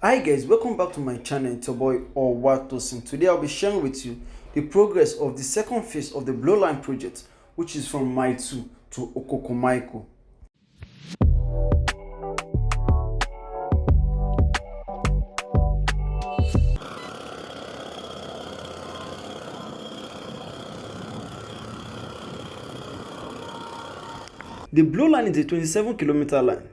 Hi guys, welcome back to my channel. It's your boy Owatosin. Today I'll be sharing with you the progress of the second phase of the Blueline project, which is from Maitu to Okokomaiko. The Blueline is a 27-kilometer line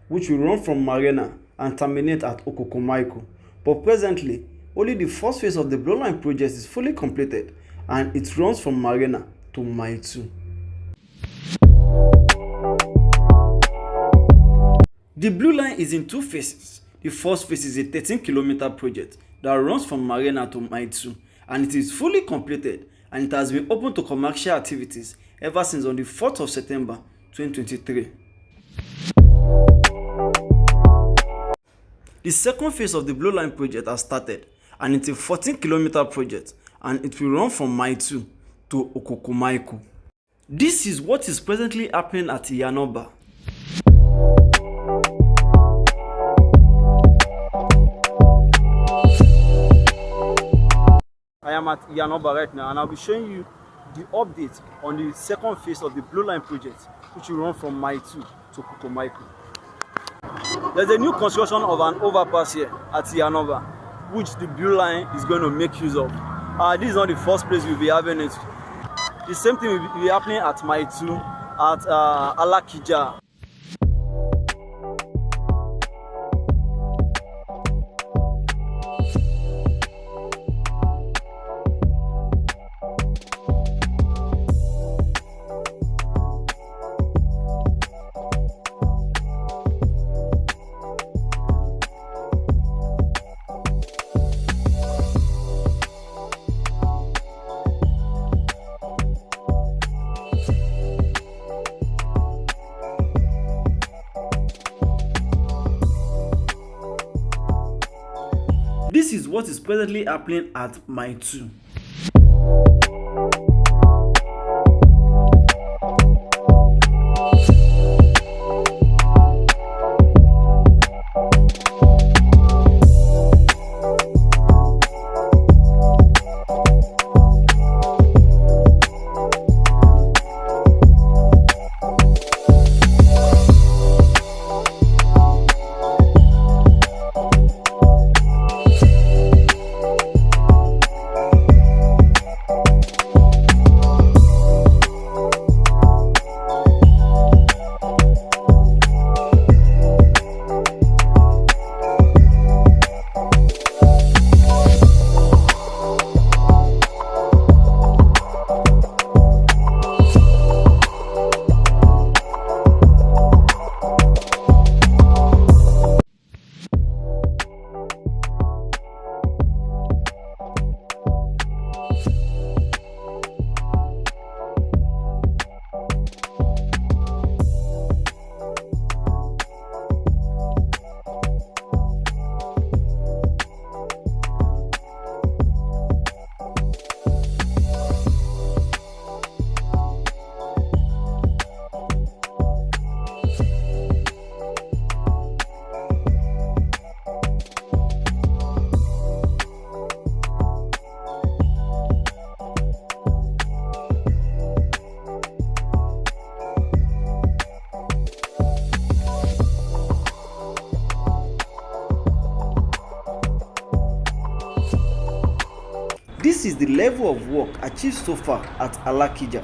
which will run from Marina and terminate at Okokomaiko. But presently, only the first phase of the Blueline project is fully completed and it runs from Marina to Maitu. The Blueline is in two phases. The first phase is a 13-kilometer project that runs from Marina to Maitu, and it is fully completed and it has been open to commercial activities ever since on the 4th of September 2023. The second phase of the Blueline project has started, and it's a 14-kilometer project and it will run from Maitu to Okokomaiko. This is what is presently happening at Yanoba. I am at Yanoba right now and I'll be showing you the update on the second phase of the Blueline project, which will run from Maitu to Okokomaiko. There's a new construction of an overpass here at Yanoba, which the Blueline is going to make use of. This is not the first place we'll be having it. The same thing will be happening at Maitu, at Alakija. This is what is presently happening at Maitu. This is the level of work achieved so far at Alakija.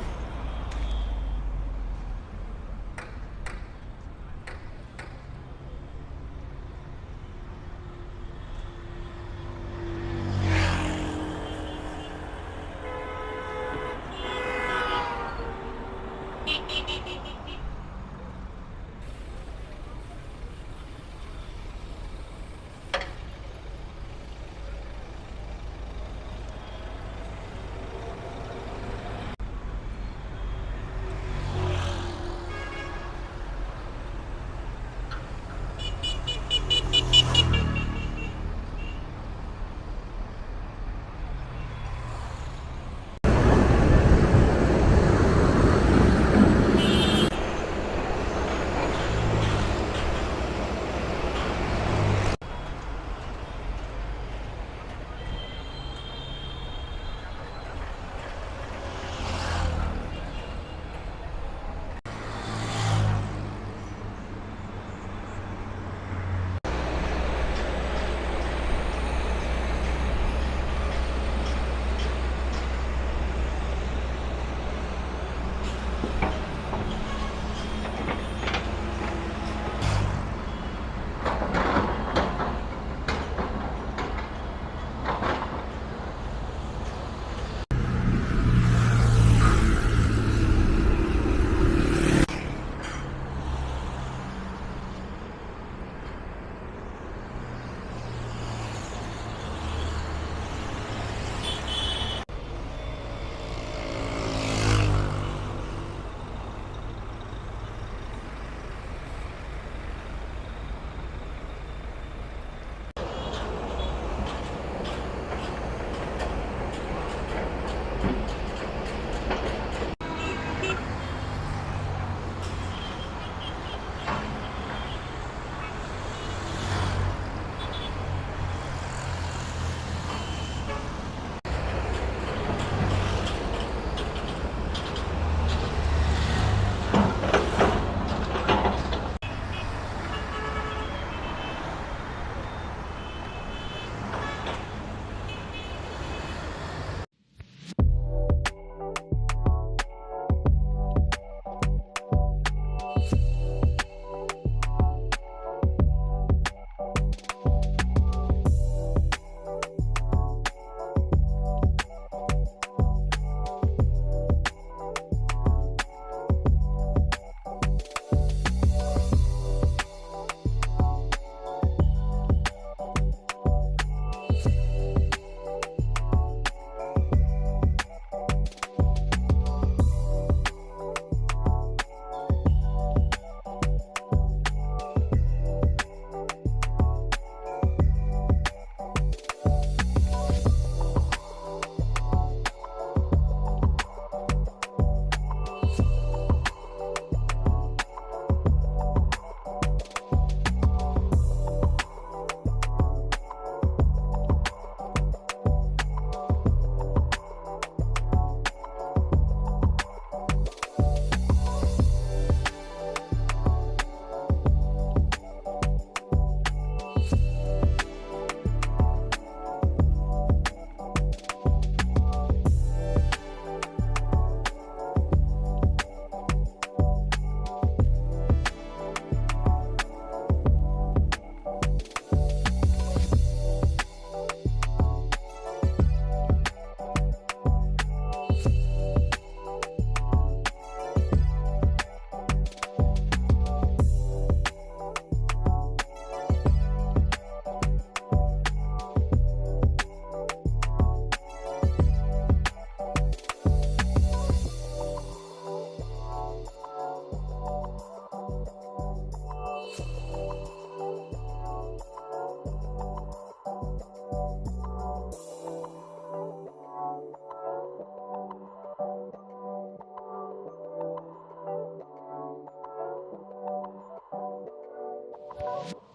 you.